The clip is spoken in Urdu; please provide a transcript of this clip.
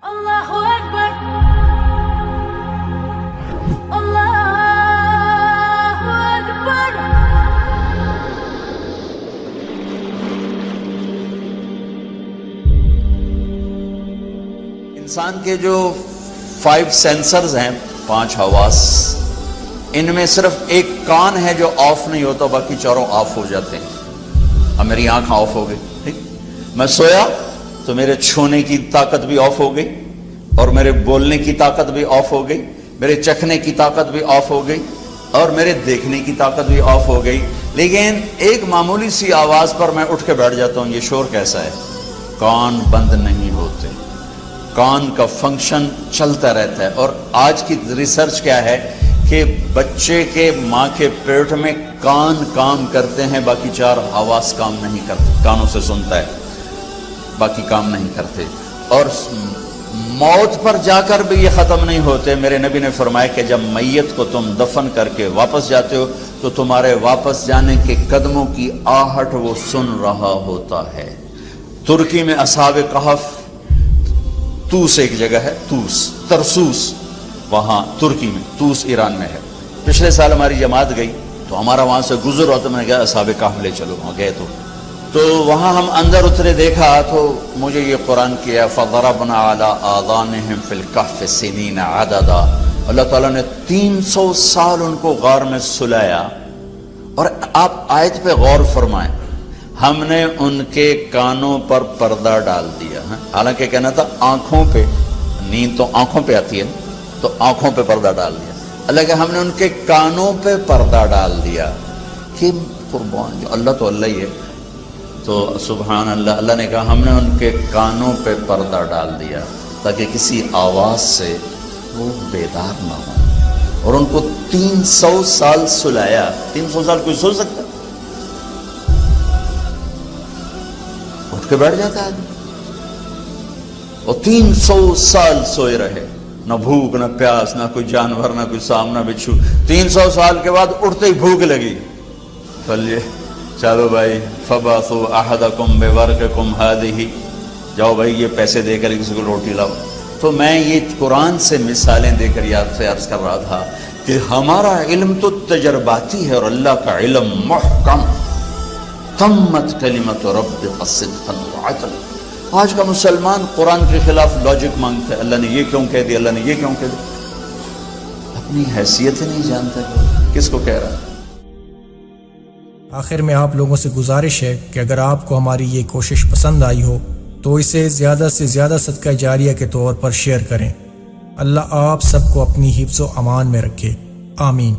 Allahu Akbar, Allahu Akbar. انسان کے جو 5 سینسرز ہیں، 5 حواس، ان میں صرف ایک کان ہے جو آف نہیں ہوتا، باقی چاروں آف ہو جاتے ہیں۔ اب میری آنکھ آف ہو گئی، ٹھیک، میں سویا تو میرے چھونے کی طاقت بھی آف ہو گئی، اور میرے بولنے کی طاقت بھی آف ہو گئی، میرے چکھنے کی طاقت بھی آف ہو گئی، اور میرے دیکھنے کی طاقت بھی آف ہو گئی۔ لیکن ایک معمولی سی آواز پر میں اٹھ کے بیٹھ جاتا ہوں، یہ شور کیسا ہے؟ کان بند نہیں ہوتے، کان کا فنکشن چلتا رہتا ہے۔ اور آج کی ریسرچ کیا ہے کہ بچے کے ماں کے پیٹ میں کان کام کرتے ہیں، باقی 4 حواس کام نہیں کرتے، کانوں سے سنتا ہے، باقی کام نہیں کرتے۔ اور موت پر جا کر بھی یہ ختم نہیں ہوتے۔ میرے نبی نے فرمایا کہ جب میت کو تم دفن کر کے واپس جاتے ہو تو تمہارے واپس جانے کے قدموں کی آہٹ وہ سن رہا ہوتا ہے۔ ترکی میں اصحاب کہف، توس ایک جگہ ہے، توس، ترسوس، وہاں ترکی میں، توس ایران میں ہے۔ پچھلے سال ہماری جماعت گئی تو ہمارا وہاں سے گزر ہوا تو میں نے کہا اصحاب کہف لے چلو، وہاں گئے تو وہاں ہم اندر اترے، دیکھا تو مجھے یہ قرآن کیا فَضَرَبْنَا عَلَىٰ آذَانِهِمْ فِي الْكَهْفِ سِنِينَ عَدَدًا۔ اللہ تعالیٰ نے 300 سال ان کو غار میں سلایا۔ اور آپ آیت پہ غور فرمائیں، ہم نے ان کے کانوں پر پردہ ڈال دیا، حالانکہ کہنا تھا آنکھوں پہ، نیند تو آنکھوں پہ آتی ہے تو آنکھوں پہ پردہ ڈال دیا، اللہ کہ ہم نے ان کے کانوں پہ پردہ ڈال دیا۔ کہ قربان جو اللہ تو اللہ ہی ہے، تو سبحان اللہ، اللہ نے کہا ہم نے ان کے کانوں پہ پردہ ڈال دیا تاکہ کسی آواز سے وہ بیدار نہ ہوں، اور ان کو 300 سال سلایا۔ 300 سال کوئی سو سکتا؟ اٹھ کے بیٹھ جاتا ہے آدمی، اور 300 سال سوئے رہے، نہ بھوک نہ پیاس، نہ کوئی جانور، نہ کوئی سامنا بچھو۔ 300 سال کے بعد اٹھتے ہی بھوک لگی، چلیے چلو بھائی، فَبَعْثُوا أَحَدَكُمْ بِوَرْقِكُمْ هَٰذِهِ، جاؤ بھائی یہ پیسے دے کر کسی کو روٹی لاؤ۔ تو میں یہ قرآن سے مثالیں دے کر یاد سے عرض کر رہا تھا کہ ہمارا علم تو تجرباتی ہے، اور اللہ کا علم محکم، تمت کلمۃ ربک صدقا وعدلا۔ آج کا مسلمان قرآن کے خلاف لاجک مانگتا ہے، اللہ نے یہ کیوں کہہ دیا، اللہ نے یہ کیوں کہہ دیا، اپنی حیثیت ہی نہیں جانتا کس کو کہہ رہا ہے۔ آخر میں آپ لوگوں سے گزارش ہے کہ اگر آپ کو ہماری یہ کوشش پسند آئی ہو تو اسے زیادہ سے زیادہ صدقہ جاریہ کے طور پر شیئر کریں۔ اللہ آپ سب کو اپنی حفظ و امان میں رکھے، آمین۔